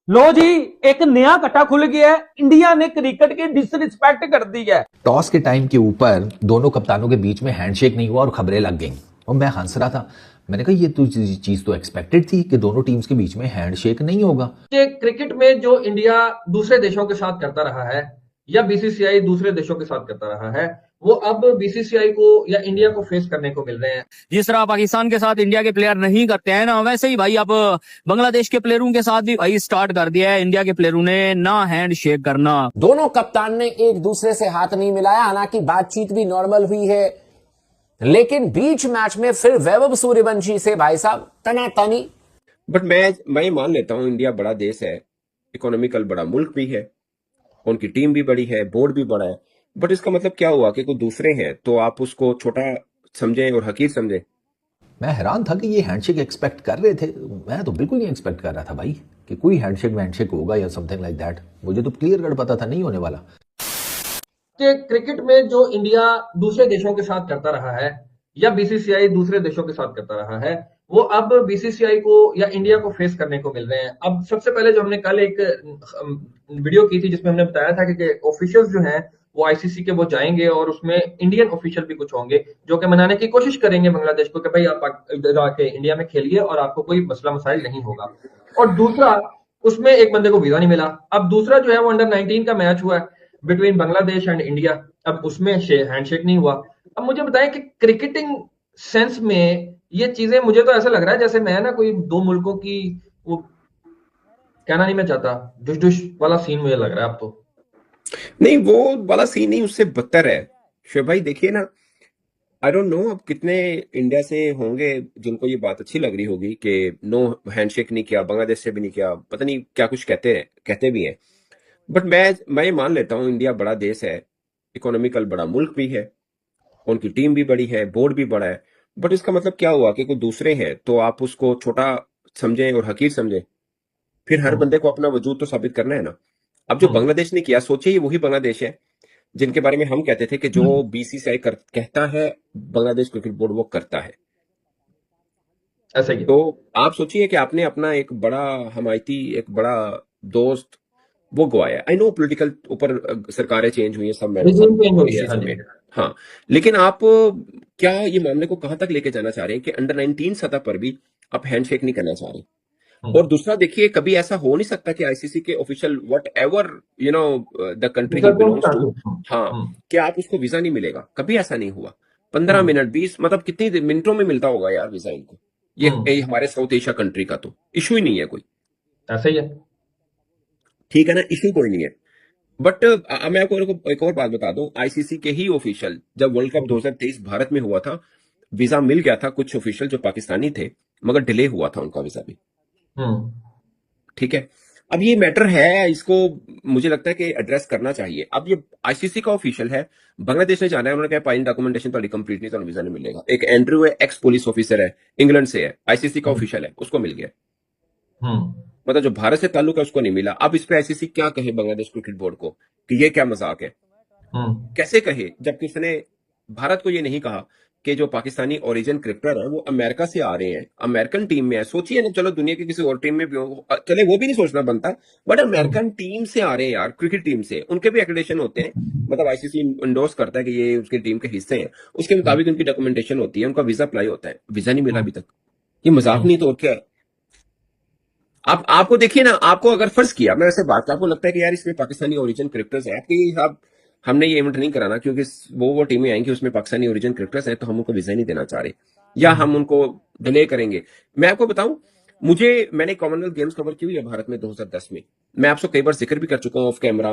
लो जी, एक नया कट्टा खुल गया है। इंडिया ने क्रिकेट की डिसरिस्पेक्ट कर दी है। टॉस के टाइम के ऊपर दोनों कप्तानों के बीच में हैंडशेक नहीं हुआ और खबरें लग गईं और मैं हंस रहा था। मैंने कहा ये तो चीज तो एक्सपेक्टेड थी कि दोनों टीम्स के बीच में हैंडशेक नहीं होगा। कि क्रिकेट में जो इंडिया दूसरे देशों के साथ करता रहा है या बीसीसीआई दूसरे देशों के साथ करता रहा है, वो अब बीसीसीआई को या इंडिया को फेस करने को मिल रहे हैं। जिस तरह पाकिस्तान के साथ इंडिया के प्लेयर नहीं करते हैं ना, वैसे ही भाई अब बांग्लादेश के प्लेयरों के साथ भी भाई स्टार्ट कर दिया है इंडिया के प्लेयरों ने ना हैंड शेक करना। दोनों कप्तान ने एक दूसरे से हाथ नहीं मिलाया, हालांकि बातचीत भी नॉर्मल हुई है, लेकिन बीच मैच में फिर वैभव सूर्यवंशी से भाई साहब तनातनी। बट मैं ये मान लेता हूँ इंडिया बड़ा देश है, इकोनॉमिकल बड़ा मुल्क भी है, उनकी टीम भी बड़ी है, बोर्ड भी बड़ा है। बट इसका मतलब क्या हुआ कि कोई दूसरे हैं तो आप उसको छोटा समझें और हकीर समझें। मैं हैरान था कि ये हैंडशेक एक्सपेक्ट कर रहे थे। मैं तो बिल्कुल नहीं एक्सपेक्ट कर रहा था भाई कि कोई हैंडशेक होगा या समथिंग लाइक दैट। मुझे तो क्लियर कट पता था नहीं होने वाला। कि क्रिकेट में जो इंडिया दूसरे देशों के साथ करता रहा है या बीसीसीआई दूसरे देशों के साथ करता रहा है, वो अब बीसीसीआई को या इंडिया को फेस करने को मिल रहे हैं। अब सबसे पहले जो हमने कल एक वीडियो की थी जिसमें हमने बताया था कि ऑफिशियल्स जो हैं वो आईसीसी के वो जाएंगे और उसमें इंडियन ऑफिशियल भी कुछ होंगे जो कि मनाने की कोशिश करेंगे बांग्लादेश को कि भाई आप इधर आके इंडिया में खेलिए और आपको कोई मसला मसाइल नहीं होगा। और दूसरा, उसमें एक बंदे को वीजा नहीं मिला। अब दूसरा जो है वो अंडर 19 का मैच हुआ है बिटवीन बांग्लादेश एंड इंडिया, अब उसमें हैंडशेक नहीं हुआ। अब मुझे बताएं कि क्रिकेटिंग सेंस में ये चीजें, मुझे तो ऐसा लग रहा है जैसे मैं ना कोई दो मुल्कों की, वो कहना नहीं मैं चाहता, डुश डुश वाला सीन मुझे लग रहा है अब तो। नहीं, वो वाला सीन नहीं, उससे बदतर है। शोएब भाई देखिए ना, आई डोंट नो अब कितने इंडिया से होंगे जिनको ये बात अच्छी लग रही होगी कि नो हैंडशेक नहीं किया, बांग्लादेश से भी नहीं किया, पता नहीं क्या कुछ कहते भी हैं। बट मैं ये मान लेता हूँ इंडिया बड़ा देश है, इकोनॉमिकल बड़ा मुल्क भी है, उनकी टीम भी बड़ी है, बोर्ड भी बड़ा है। बट इसका मतलब क्या हुआ कि कोई दूसरे हैं तो आप उसको छोटा समझें और हकीर समझें। फिर हर बंदे को अपना वजूद तो साबित करना है ना। अब जो बांग्लादेश ने किया, सोचिए ये वही बांग्लादेश है जिनके बारे में हम कहते थे कि जो बीसीसीआई कहता है बांग्लादेश क्रिकेट बोर्ड वो करता है। ऐसा ही है। तो आप सोचिए कि आपने अपना एक बड़ा हमायती, एक बड़ा दोस्त वो गवाया। आई नो पॉलिटिकल ऊपर सरकारें चेंज हुई है, सब regime change हो गया, इश्यूज हाँ में। जी। हाँ, लेकिन आप क्या ये मामले को कहां तक लेके जाना चाह रहे हैं कि अंडर 19 सतह पर भी आप हैंडशेक नहीं करना चाह रहे। और दूसरा देखिए, कभी ऐसा हो नहीं सकता कि आईसीसी के official whatever the country he belongs to, हाँ, कि आप उसको वीजा नहीं मिलेगा। कभी ऐसा नहीं हुआ। 15 मिनट 20 मतलब कितनी मिनटों में मिलता होगा यार वीजा इनको। ये हमारे साउथ एशिया कंट्री का तो इशू ही नहीं है कोई। ऐसा ही है। ठीक है ना, इशू कोई नहीं है। बट मैं आपको एक और बात बता दूं, आईसीसी के ही ऑफिशियल जब वर्ल्ड कप 2023 भारत में हुआ था, वीजा मिल गया था कुछ ऑफिशियल जो पाकिस्तानी थे, मगर डिले हुआ था उनका वीजा भी। ठीक है, अब ये मैटर है, इसको मुझे लगता है कि एड्रेस करना चाहिए। अब ये आईसीसी का ऑफिशियल है, बांग्लादेश ने जाना है, उन्होंने कहा फाइल डॉक्यूमेंटेशन तो कंप्लीट नहीं, तो वीजा नहीं मिलेगा। एक एंड्रू है, एक्स पुलिस ऑफिसर है, इंग्लैंड से है, आईसीसी का ऑफिशियल है, उसको मिल गया। मतलब जो भारत से ताल्लुक है उसको नहीं मिला। अब इस पे आईसीसी क्या कहे बांग्लादेश क्रिकेट बोर्ड को कि ये क्या मजाक है? कैसे कहे, जबकि उसने भारत को ये नहीं कहा कि जो पाकिस्तानी ओरिजिन क्रिकेटर है वो अमेरिका से आ रहे हैं, अमेरिकन टीम में है। सोचिए ना, चलो दुनिया की किसी और टीम में भी हो, चले वो भी नहीं सोचना बनता, बट अमेरिकन टीम से आ रहे हैं यार, क्रिकेट टीम से, उनके भी एक्रेडिटेशन होते हैं। मतलब आईसीसी इंडोर्स करता है कि ये उसकी टीम के हिस्से हैं, उसके मुताबिक उनकी डॉक्यूमेंटेशन होती है, उनका वीजा अप्लाई होता है। वीजा नहीं मिला अभी तक, ये मजाक नहीं तो और क्या है? आपको देखिए ना, आपको अगर फर्ज किया, मैं वैसे बात, आपको लगता है कि यार इसमें पाकिस्तानी ओरिजिन क्रिकेटर्स हैं, आपके साहब हमने ये इवेंट नहीं कराना क्योंकि वो टीमें आएंगी उसमें पाकिस्तानी ओरिजिन क्रिकेटर्स हैं, तो हम उनको वीजा नहीं देना चाह रहे या हम उनको डिले करेंगे। मैं आपको बताऊं, मैंने कॉमनवेल्थ गेम्स कवर की हुई है भारत में 2010 में। मैं आपसे कई बार जिक्र भी कर चुका हूँ ऑफ कैमरा,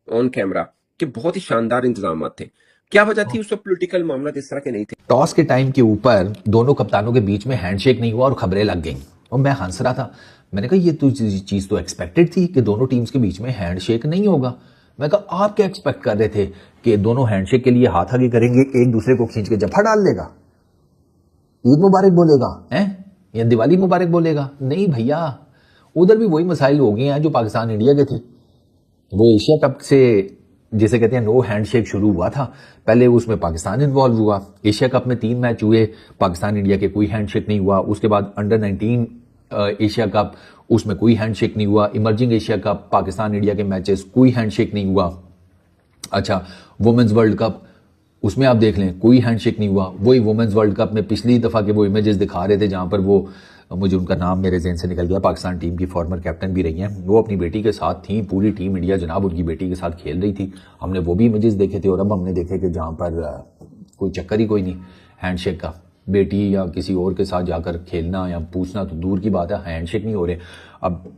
ऑन कैमरा, कि बहुत ही शानदार इंतजाम थे। क्या वजह थी? उस वक्त पोलिटिकल मामला इस तरह के नहीं थे। टॉस के टाइम के ऊपर दोनों कप्तानों के बीच में हैंडशेक नहीं हुआ और खबरें लग गईं और मैं हंस रहा था। मैंने कहा ये तो चीज तो एक्सपेक्टेड थी कि दोनों टीम्स के बीच में हैंडशेक नहीं होगा। मैं कहा आप क्या एक्सपेक्ट कर रहे थे कि दोनों हैंडशेक के लिए हाथ आगे करेंगे, एक दूसरे को खींच के जफा डाल लेगा, ईद मुबारक बोलेगा हैं या दिवाली मुबारक बोलेगा? नहीं भैया, उधर भी वही मसाइल हो गए हैं जो पाकिस्तान इंडिया के थे। वो एशिया कप से जिसे कहते हैं नो हैंडशेक शुरू हुआ था, पहले उसमें पाकिस्तान इन्वॉल्व हुआ। एशिया कप में 3 मैच हुए, पाकिस्तान इंडिया के कोई हैंडशेक नहीं हुआ। उसके बाद अंडर 19 एशिया कप, उसमें कोई हैंडशेक नहीं हुआ। Emerging Asia cup, Pakistan India के मैचेस, कोई हैंडशेक नहीं हुआ। अच्छा, वुमेन्स वर्ल्ड कप, उसमें आप देख लें कोई हैंडशेक नहीं हुआ। वही वुमेन्स वर्ल्ड कप में पिछली दफा के वो इमेजेस दिखा रहे थे जहां पर वो, मुझे उनका नाम मेरे ज़हन से निकल गया, पाकिस्तान टीम की फॉर्मर कैप्टन भी रही हैं, वो अपनी बेटी के साथ थी, पूरी टीम इंडिया जनाब उनकी बेटी के साथ खेल रही थी। हमने वो भी इमेजेस देखे थे। और अब हमने देखे कि जहां पर कोई चक्कर ही कोई नहीं हैंडशेक का। बेटी या किसी और के साथ जाकर खेलना या पूछना तो दूर की बात है, हैंडशेक नहीं हो रहे। अब